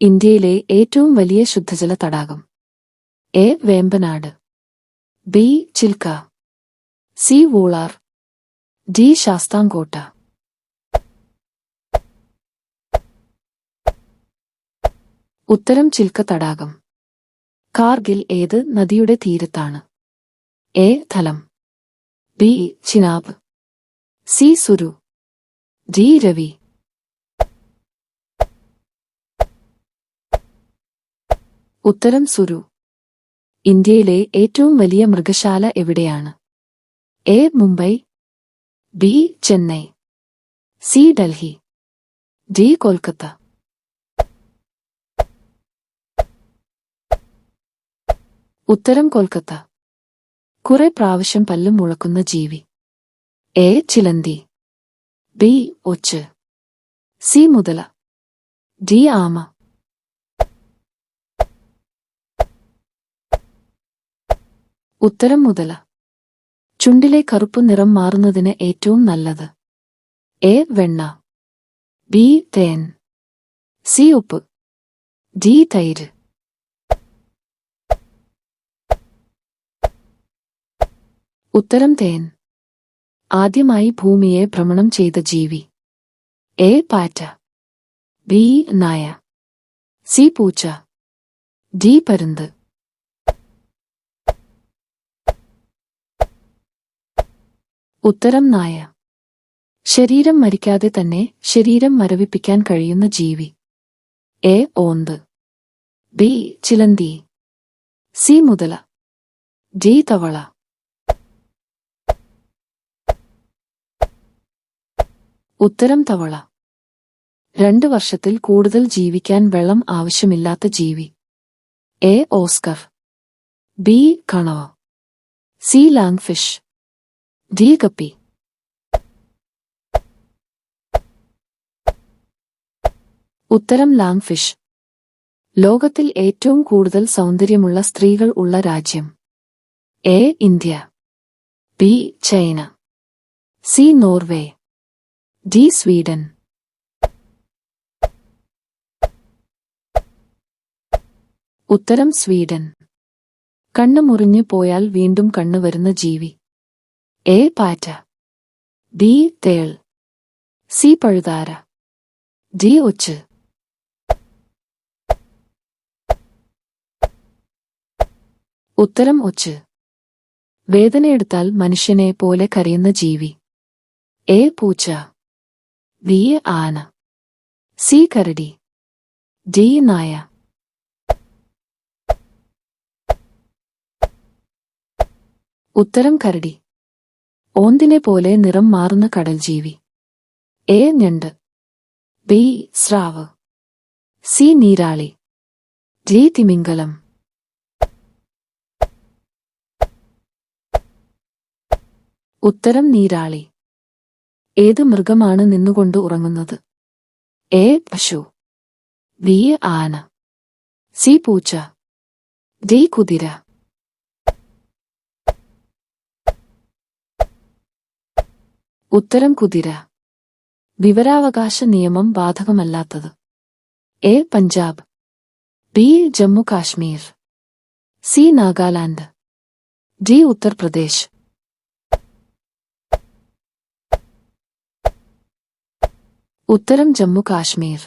ഇന്ത്യയിലെ ഏറ്റവും വലിയ ശുദ്ധജല തടാകം? A. Vembanad, B. Chilka, C. Wular, D. Sasthamcotta. ഉത്തരം ചിൽക്ക തടാകം. കാർഗിൽ ഏത് നദിയുടെ തീരത്താണ്? A. Dhalam, B. Chenab, C. Suru, D. Ravi. ഉത്തരം സുരു. ഇന്ത്യയിലെ ഏറ്റവും വലിയ മൃഗശാല എവിടെയാണ്? A. Mumbai, B. Chennai, C. Delhi, D. Kolkata. ഉത്തരം കൊൽക്കത്ത. കുറെ പ്രാവശ്യം പല്ല് മുളക്കുന്ന ജീവി? എ. ചിലന്തി, ബി. ഒച്ച്, സി. മുതല, ഡി. ആമ. ഉത്തരം മുതല. ചുണ്ടിലെ കറുപ്പ് നിറം മാറുന്നതിന് ഏറ്റവും നല്ലത്? എ. വെണ്ണ, ബി. തേൻ, സി. ഉപ്പ്, ഡി. തൈര്. ഉത്തരം തേൻ. ആദ്യമായി ഭൂമിയെ ഭ്രമണം ചെയ്ത ജീവി? എ. പാറ്റ, ബി. നായ, സി. പൂച്ച, ഡി. പരുന്ത്. ഉത്തരം നായ. ശരീരം മരിക്കാതെ തന്നെ ശരീരം മരവിപ്പിക്കാൻ കഴിയുന്ന ജീവി? എ. ഓന്ത്, ബി. ചിലന്തി, സി. മുതല, ഡി. തവള. ഉത്തരം തവള. 2 വർഷത്തിൽ കൂടുതൽ ജീവിക്കാൻ വെള്ളം ആവശ്യമില്ലാത്ത ജീവി? എ. Oscar, B. കണവ, സി. ലാങ്ഫിഷ്, ഡി. ഗപ്പി. ഉത്തരം ലാങ്ഫിഷ്. ലോകത്തിൽ ഏറ്റവും കൂടുതൽ സൗന്ദര്യമുള്ള സ്ത്രീകൾ ഉള്ള രാജ്യം? A. India, B. China, C. Norway, D. Sweden. ഉത്തരം സ്വീഡൻ. കണ്ണ് മുറിഞ്ഞു പോയാൽ വീണ്ടും കണ്ണ് വരുന്ന ജീവി? എ. പാറ്റ, ബി. തേൾ, സി. പഴുതാര, ഡി. ഒച്ച്. ഉത്തരം ഒച്ച്. വേദനയെടുത്താൽ മനുഷ്യനെ പോലെ കരയുന്ന ജീവി? എ. പൂച്ച, ബി. ആന, സി. കരടി, ഡി. നായ. ഉത്തരം കരടി. ഓന്തിനെ പോലെ നിറം മാറുന്ന കടൽ ജീവി? എ. ഞണ്ട്, ബി. സ്രാവ്, സി. നീരാളി, ഡി. തിമിംഗലം. ഉത്തരം നീരാളി. ഏത് മൃഗമാണ് നിന്നുകൊണ്ട് ഉറങ്ങുന്നത്? എ. പശു, ബി. ആന, സി. പൂച്ച, ഡി. കുതിര. ഉത്തരം കുതിര. വിവരാവകാശ നിയമം ബാധകമല്ലാത്തത്? A. Punjab, B. Jammu Kashmir, C. Nagaland, D. Uttar Pradesh. ഉത്തരം ജമ്മു കാശ്മീർ.